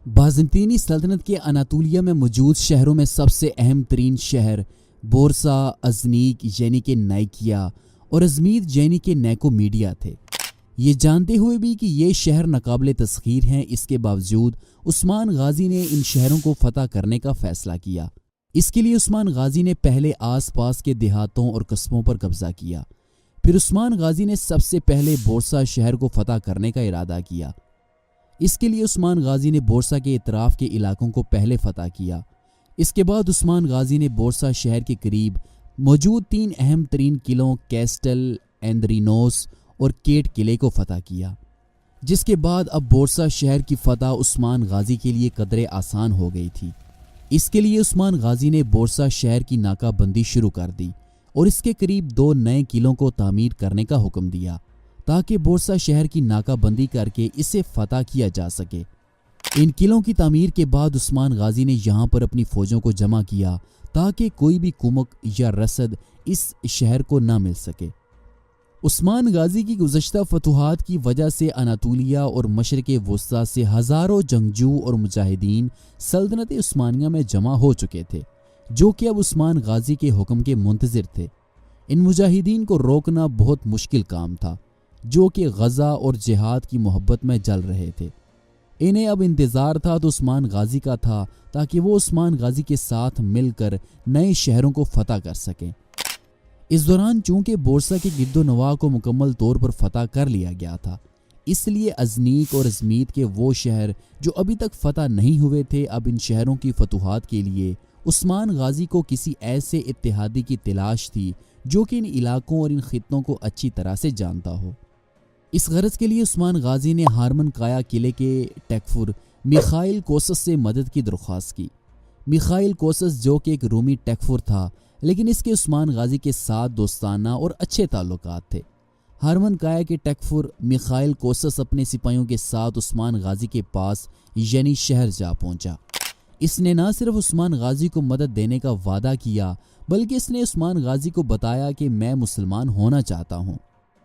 بازنطینی سلطنت کے اناطولیہ میں موجود شہروں میں سب سے اہم ترین شہر بورسا، ازنیک یعنی کہ نائکیا اور ازمید یعنی کہ نیکومیڈیا تھے۔ یہ جانتے ہوئے بھی کہ یہ شہر ناقابل تسخیر ہیں، اس کے باوجود عثمان غازی نے ان شہروں کو فتح کرنے کا فیصلہ کیا۔ اس کے لیے عثمان غازی نے پہلے آس پاس کے دیہاتوں اور قصبوں پر قبضہ کیا۔ پھر عثمان غازی نے سب سے پہلے بورسا شہر کو فتح کرنے کا ارادہ کیا۔ اس کے لیے عثمان غازی نے بورسا کے اطراف کے علاقوں کو پہلے فتح کیا۔ اس کے بعد عثمان غازی نے بورسا شہر کے قریب موجود 3 اہم ترین قلعوں کیسٹل، ایندرینوس اور کیٹ قلعے کو فتح کیا، جس کے بعد اب بورسا شہر کی فتح عثمان غازی کے لیے قدرے آسان ہو گئی تھی۔ اس کے لیے عثمان غازی نے بورسا شہر کی ناکہ بندی شروع کر دی اور اس کے قریب 2 نئے قلعوں کو تعمیر کرنے کا حکم دیا تاکہ بورسا شہر کی ناکہ بندی کر کے اسے فتح کیا جا سکے۔ ان قلعوں کی تعمیر کے بعد عثمان غازی نے یہاں پر اپنی فوجوں کو جمع کیا تاکہ کوئی بھی کمک یا رسد اس شہر کو نہ مل سکے۔ عثمان غازی کی گزشتہ فتوحات کی وجہ سے اناطولیہ اور مشرق وسطیٰ سے ہزاروں جنگجو اور مجاہدین سلطنت عثمانیہ میں جمع ہو چکے تھے، جو کہ اب عثمان غازی کے حکم کے منتظر تھے۔ ان مجاہدین کو روکنا بہت مشکل کام تھا، جو کہ غزہ اور جہاد کی محبت میں جل رہے تھے۔ انہیں اب انتظار تھا تو عثمان غازی کا تھا تاکہ وہ عثمان غازی کے ساتھ مل کر نئے شہروں کو فتح کر سکیں۔ اس دوران چونکہ بورسا کے گرد و نواح کو مکمل طور پر فتح کر لیا گیا تھا، اس لیے ازنیک اور ازمید کے وہ شہر جو ابھی تک فتح نہیں ہوئے تھے، اب ان شہروں کی فتوحات کے لیے عثمان غازی کو کسی ایسے اتحادی کی تلاش تھی جو کہ ان علاقوں اور ان خطوں کو اچھی طرح سے جانتا ہو۔ اس غرض کے لیے عثمان غازی نے ہارمن کایا قلعے کے ٹیکفر میخائیل کوسس سے مدد کی درخواست کی۔ میخائیل کوسس جو کہ ایک رومی ٹیکفر تھا، لیکن اس کے عثمان غازی کے ساتھ دوستانہ اور اچھے تعلقات تھے۔ ہارمن کایا کے ٹیکفر میخائیل کوسس اپنے سپاہیوں کے ساتھ عثمان غازی کے پاس یعنی شہر جا پہنچا۔ اس نے نہ صرف عثمان غازی کو مدد دینے کا وعدہ کیا، بلکہ اس نے عثمان غازی کو بتایا کہ میں مسلمان ہونا چاہتا ہوں۔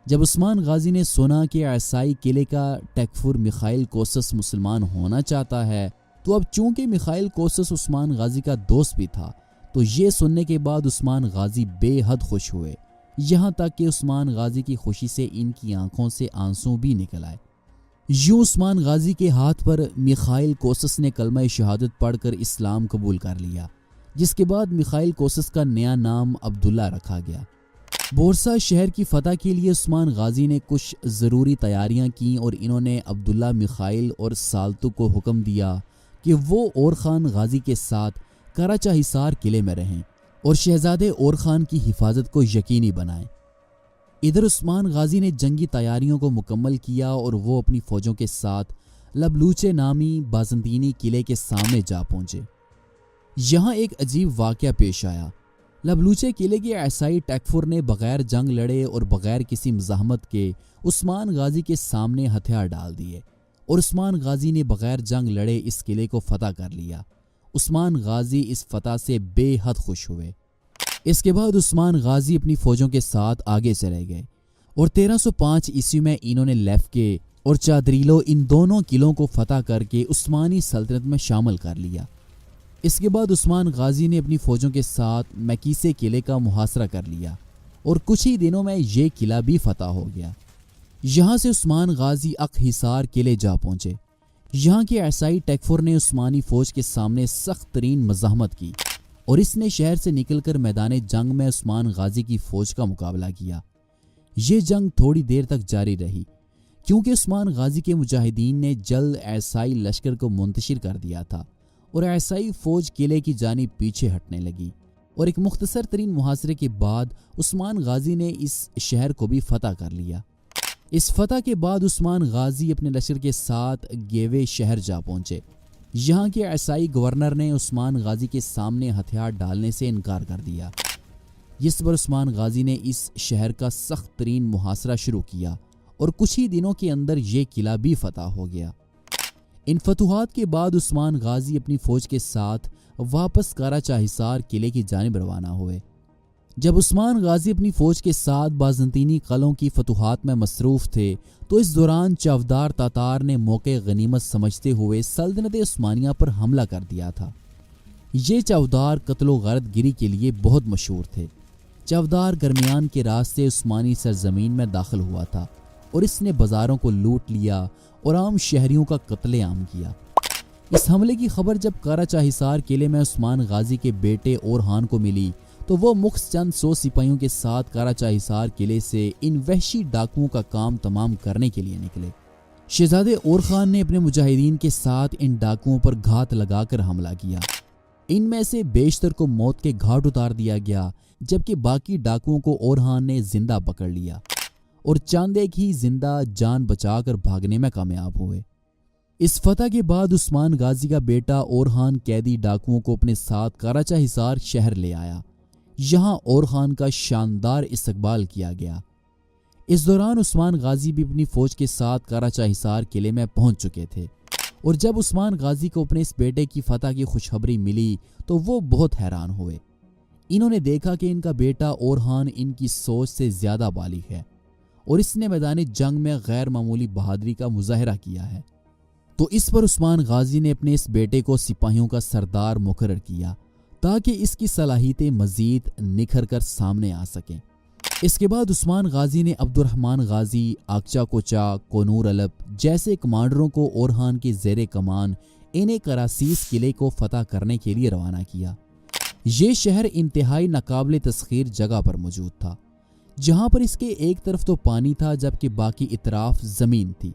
جب عثمان غازی نے سنا کہ عیسائی قلعے کا ٹیکفر میخائیل کوسس مسلمان ہونا چاہتا ہے، تو اب چونکہ میخائیل کوسس عثمان غازی کا دوست بھی تھا، تو یہ سننے کے بعد عثمان غازی بے حد خوش ہوئے، یہاں تک کہ عثمان غازی کی خوشی سے ان کی آنکھوں سے آنسو بھی نکل آئے۔ یوں عثمان غازی کے ہاتھ پر میخائیل کوسس نے کلمہ شہادت پڑھ کر اسلام قبول کر لیا، جس کے بعد میخائیل کوسس کا نیا نام عبداللہ رکھا گیا۔ بورسا شہر کی فتح کے لیے عثمان غازی نے کچھ ضروری تیاریاں کیں اور انہوں نے عبداللہ میخائیل اور سالتو کو حکم دیا کہ وہ اور خان غازی کے ساتھ کراچا حصار قلعے میں رہیں اور شہزادے اور خان کی حفاظت کو یقینی بنائیں۔ ادھر عثمان غازی نے جنگی تیاریوں کو مکمل کیا اور وہ اپنی فوجوں کے ساتھ لبلوچے نامی بازنطینی قلعے کے سامنے جا پہنچے۔ یہاں ایک عجیب واقعہ پیش آیا۔ لبلوچے قلعے کے عیسائی ٹیکفر نے بغیر جنگ لڑے اور بغیر کسی مزاحمت کے عثمان غازی کے سامنے ہتھیار ڈال دیے اور عثمان غازی نے بغیر جنگ لڑے اس قلعے کو فتح کر لیا۔ عثمان غازی اس فتح سے بے حد خوش ہوئے۔ اس کے بعد عثمان غازی اپنی فوجوں کے ساتھ آگے چلے گئے اور 1305 عیسوی میں انہوں نے لیفکے اور چادریلو ان دونوں قلعوں کو فتح کر کے عثمانی سلطنت میں شامل کر لیا۔ اس کے بعد عثمان غازی نے اپنی فوجوں کے ساتھ میکیسے قلعے کا محاصرہ کر لیا اور کچھ ہی دنوں میں یہ قلعہ بھی فتح ہو گیا۔ یہاں سے عثمان غازی اق حصار قلعے جا پہنچے۔ یہاں کے عیسائی ٹیکفر نے عثمانی فوج کے سامنے سخت ترین مزاحمت کی اور اس نے شہر سے نکل کر میدان جنگ میں عثمان غازی کی فوج کا مقابلہ کیا۔ یہ جنگ تھوڑی دیر تک جاری رہی کیونکہ عثمان غازی کے مجاہدین نے جلد عیسائی لشکر کو منتشر کر دیا تھا اور عیسائی فوج قلعے کی جانب پیچھے ہٹنے لگی، اور ایک مختصر ترین محاصرے کے بعد عثمان غازی نے اس شہر کو بھی فتح کر لیا۔ اس فتح کے بعد عثمان غازی اپنے لشکر کے ساتھ گیوے شہر جا پہنچے۔ یہاں کے عیسائی گورنر نے عثمان غازی کے سامنے ہتھیار ڈالنے سے انکار کر دیا، جس پر عثمان غازی نے اس شہر کا سخت ترین محاصرہ شروع کیا اور کچھ ہی دنوں کے اندر یہ قلعہ بھی فتح ہو گیا۔ ان فتوحات کے بعد عثمان غازی اپنی فوج کے ساتھ واپس کراچا حصار قلعے کی جانب روانہ ہوئے۔ جب عثمان غازی اپنی فوج کے ساتھ بازنطینی قلعوں کی فتوحات میں مصروف تھے تو اس دوران چوادار تاتار نے موقع غنیمت سمجھتے ہوئے سلطنت عثمانیہ پر حملہ کر دیا تھا۔ یہ چوادار قتل و غارت گری کے لیے بہت مشہور تھے۔ چوادار درمیان کے راستے عثمانی سرزمین میں داخل ہوا تھا اور اس نے بازاروں کو لوٹ لیا اور عام شہریوں کا قتل عام کیا۔ اس حملے کی خبر جب کاراچا حصار قلعے میں عثمان غازی کے بیٹے اورحان کو ملی تو وہ مخص چند 100 سپاہیوں کے ساتھ کاراچا حصار قلعے سے ان وحشی ڈاکوؤں کا کام تمام کرنے کے لیے نکلے۔ شہزادے اورخان نے اپنے مجاہدین کے ساتھ ان ڈاکوؤں پر گھات لگا کر حملہ کیا۔ ان میں سے بیشتر کو موت کے گھاٹ اتار دیا گیا، جبکہ باقی ڈاکوؤں کو اورحان نے زندہ پکڑ لیا اور چاند ایک ہی زندہ جان بچا کر بھاگنے میں کامیاب ہوئے۔ اس فتح کے بعد عثمان غازی کا بیٹا اورحان قیدی ڈاکوؤں کو اپنے ساتھ کاراچا حصار شہر لے آیا۔ یہاں اورخان کا شاندار استقبال کیا گیا۔ اس دوران عثمان غازی بھی اپنی فوج کے ساتھ کاراچا حصار قلعے میں پہنچ چکے تھے، اور جب عثمان غازی کو اپنے اس بیٹے کی فتح کی خوشخبری ملی تو وہ بہت حیران ہوئے۔ انہوں نے دیکھا کہ ان کا بیٹا اورحان ان کی سوچ سے زیادہ بالغ ہے اور اس نے میدان جنگ میں غیر معمولی بہادری کا مظاہرہ کیا ہے۔ تو اس پر عثمان غازی نے اپنے اس بیٹے کو سپاہیوں کا سردار مقرر کیا تاکہ اس کی صلاحیتیں مزید نکھر کر سامنے آ سکیں۔ اس کے بعد عثمان غازی نے عبد الرحمن غازی، آکچا کوچا، کونور علب جیسے کمانڈروں کو اورحان کے زیر کمان انہیں کراسیس قلعے کو فتح کرنے کے لیے روانہ کیا۔ یہ شہر انتہائی ناقابل تسخیر جگہ پر موجود تھا، جہاں پر اس کے ایک طرف تو پانی تھا جبکہ باقی اطراف زمین تھی۔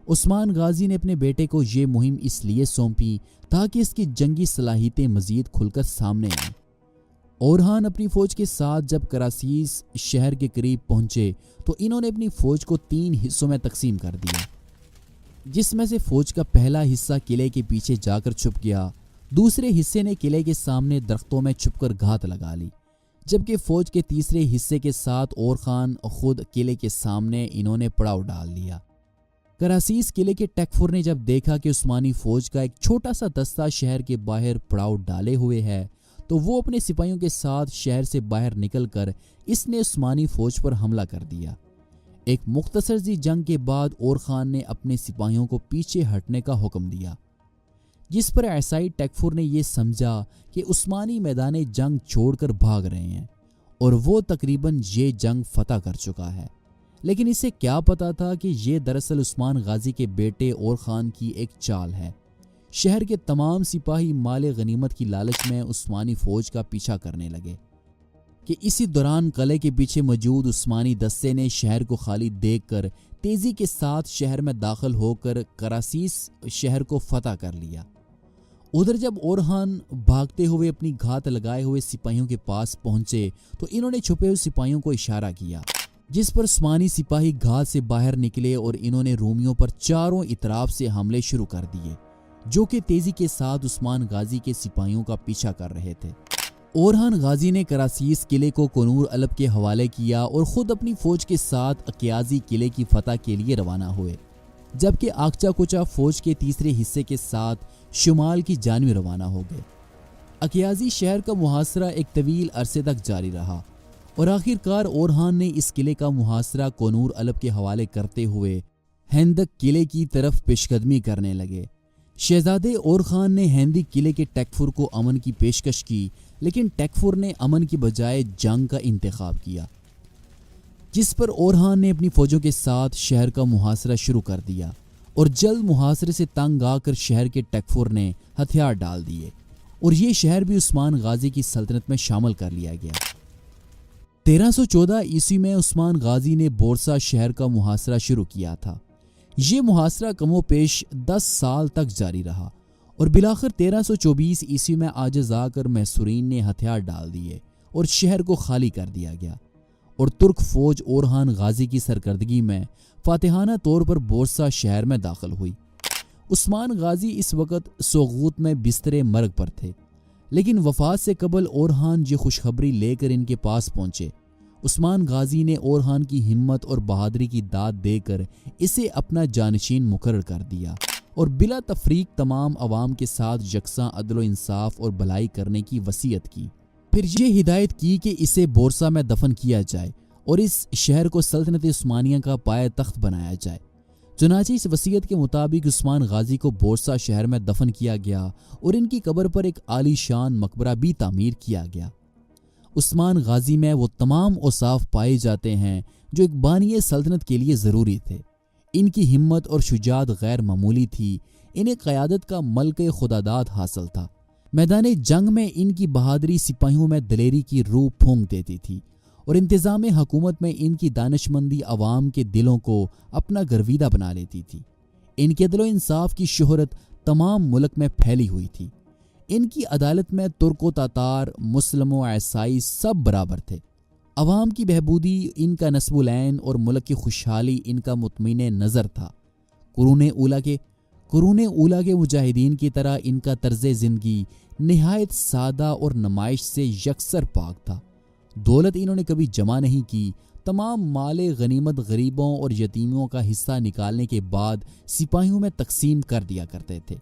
عثمان غازی نے اپنے بیٹے کو یہ مہم اس لیے سونپی تاکہ اس کی جنگی صلاحیتیں مزید کھل کر سامنے آئیں۔ اورحان اپنی فوج کے ساتھ جب کراسیس شہر کے قریب پہنچے تو انہوں نے اپنی فوج کو 3 حصوں میں تقسیم کر دیا، جس میں سے فوج کا پہلا حصہ قلعے کے پیچھے جا کر چھپ گیا، دوسرے حصے نے قلعے کے سامنے درختوں میں چھپ کر گھات لگا لی، جبکہ فوج کے تیسرے حصے کے ساتھ اورخان خود قلعے کے سامنے انہوں نے پڑاؤ ڈال لیا۔ کراسیس قلعے کے ٹیکفر نے جب دیکھا کہ عثمانی فوج کا ایک چھوٹا سا دستہ شہر کے باہر پڑاؤ ڈالے ہوئے ہے تو وہ اپنے سپاہیوں کے ساتھ شہر سے باہر نکل کر اس نے عثمانی فوج پر حملہ کر دیا۔ ایک مختصر سی جنگ کے بعد اورخان نے اپنے سپاہیوں کو پیچھے ہٹنے کا حکم دیا، جس پر عیسائی ٹیکفر نے یہ سمجھا کہ عثمانی میدان جنگ چھوڑ کر بھاگ رہے ہیں اور وہ تقریباً یہ جنگ فتح کر چکا ہے، لیکن اسے کیا پتا تھا کہ یہ دراصل عثمان غازی کے بیٹے اورخان کی ایک چال ہے۔ شہر کے تمام سپاہی مال غنیمت کی لالچ میں عثمانی فوج کا پیچھا کرنے لگے کہ اسی دوران قلعے کے پیچھے موجود عثمانی دستے نے شہر کو خالی دیکھ کر تیزی کے ساتھ شہر میں داخل ہو کر کراسیس شہر کو فتح کر لیا۔ ادھر جب اورحان بھاگتے ہوئے اپنی گھات لگائے ہوئے سپاہیوں کے پاس پہنچے تو انہوں نے چھپے ہوئے سپاہیوں کو اشارہ کیا، جس پر عثمانی سپاہی گھات سے باہر نکلے اور انہوں نے رومیوں پر چاروں اطراف سے حملے شروع کر دیے، جو کہ تیزی کے ساتھ عثمان غازی کے سپاہیوں کا پیچھا کر رہے تھے۔ اورحان غازی نے کراسیس قلعے کو کونور علب کے حوالے کیا اور خود اپنی فوج کے ساتھ اقیازی قلعے کی فتح کے لیے روانہ ہوئے، جبکہ آکچا کوچا فوج کے تیسرے حصے کے ساتھ شمال کی جانب روانہ ہو گئے۔ اقیازی شہر کا محاصرہ ایک طویل عرصے تک جاری رہا اور آخر کار اورحان نے اس قلعے کا محاصرہ کونور علب کے حوالے کرتے ہوئے ہیندک قلعے کی طرف پیش قدمی کرنے لگے۔ شہزادے اورخان نے ہیندک قلعے کے ٹیکفر کو امن کی پیشکش کی، لیکن ٹیکفر نے امن کی بجائے جنگ کا انتخاب کیا، جس پر اورحان نے اپنی فوجوں کے ساتھ شہر کا محاصرہ شروع کر دیا اور جلد محاصرے سے تنگ آ کر شہر کے ٹیکفر نے ہتھیار ڈال دیے اور یہ شہر بھی عثمان غازی کی سلطنت میں شامل کر لیا گیا۔ 1314 عیسوی میں عثمان غازی نے بورسا شہر کا محاصرہ شروع کیا تھا۔ یہ محاصرہ کم و پیش 10 سال تک جاری رہا اور بالآخر 1324 عیسوی میں عاجز آ کر محصورین نے ہتھیار ڈال دیے اور شہر کو خالی کر دیا گیا اور ترک فوج اورحان غازی کی سرکردگی میں فاتحانہ طور پر بورسا شہر میں داخل ہوئی۔ عثمان غازی اس وقت سوغوت میں بستر مرگ پر تھے، لیکن وفات سے قبل اورحان یہ خوشخبری لے کر ان کے پاس پہنچے۔ عثمان غازی نے اورحان کی ہمت اور بہادری کی داد دے کر اسے اپنا جانشین مقرر کر دیا اور بلا تفریق تمام عوام کے ساتھ یکساں عدل و انصاف اور بھلائی کرنے کی وصیت کی۔ پھر یہ ہدایت کی کہ اسے بورسا میں دفن کیا جائے اور اس شہر کو سلطنت عثمانیہ کا پایہ تخت بنایا جائے۔ چنانچہ اس وصیت کے مطابق عثمان غازی کو بورسا شہر میں دفن کیا گیا اور ان کی قبر پر ایک عالی شان مقبرہ بھی تعمیر کیا گیا۔ عثمان غازی میں وہ تمام اوصاف پائے جاتے ہیں جو ایک بانی سلطنت کے لیے ضروری تھے۔ ان کی ہمت اور شجاعت غیر معمولی تھی، انہیں قیادت کا ملک خداداد حاصل تھا۔ میدان جنگ میں ان کی بہادری سپاہیوں میں دلیری کی روح پھونک دیتی تھی اور انتظام حکومت میں ان کی دانشمندی عوام کے دلوں کو اپنا گرویدہ بنا لیتی تھی۔ ان کے عدل و انصاف کی شہرت تمام ملک میں پھیلی ہوئی تھی۔ ان کی عدالت میں ترک و تاتار، مسلم و عیسائی سب برابر تھے۔ عوام کی بہبودی ان کا نصب العین اور ملک کی خوشحالی ان کا مطمئن نظر تھا۔ قرون اولا کے مجاہدین کی طرح ان کا طرز زندگی نہایت سادہ اور نمائش سے یکسر پاک تھا۔ دولت انہوں نے کبھی جمع نہیں کی، تمام مال غنیمت غریبوں اور یتیموں کا حصہ نکالنے کے بعد سپاہیوں میں تقسیم کر دیا کرتے تھے۔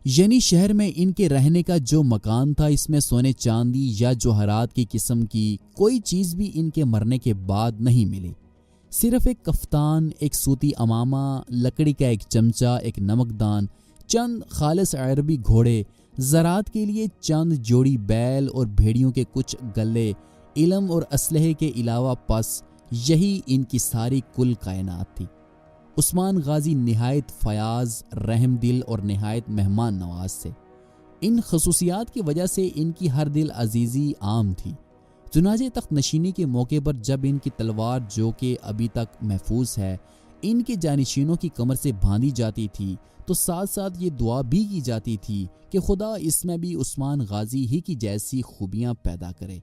یعنی شہر میں ان کے رہنے کا جو مکان تھا، اس میں سونے چاندی یا جوہرات کی قسم کی کوئی چیز بھی ان کے مرنے کے بعد نہیں ملی۔ صرف ایک کفتان، ایک سوتی امامہ، لکڑی کا ایک چمچہ، ایک نمکدان، چند خالص عربی گھوڑے، زراعت کے لیے چند جوڑی بیل اور بھیڑیوں کے کچھ گلے، علم اور اسلحے کے علاوہ پس یہی ان کی ساری کل کائنات تھی۔ عثمان غازی نہایت فیاض، رحم دل اور نہایت مہمان نواز تھے۔ ان خصوصیات کی وجہ سے ان کی ہر دل عزیزی عام تھی۔ چنانچہ تخت نشینی کے موقع پر جب ان کی تلوار، جو کہ ابھی تک محفوظ ہے، ان کے جانشینوں کی کمر سے باندھی جاتی تھی تو ساتھ ساتھ یہ دعا بھی کی جاتی تھی کہ خدا اس میں بھی عثمان غازی ہی کی جیسی خوبیاں پیدا کرے۔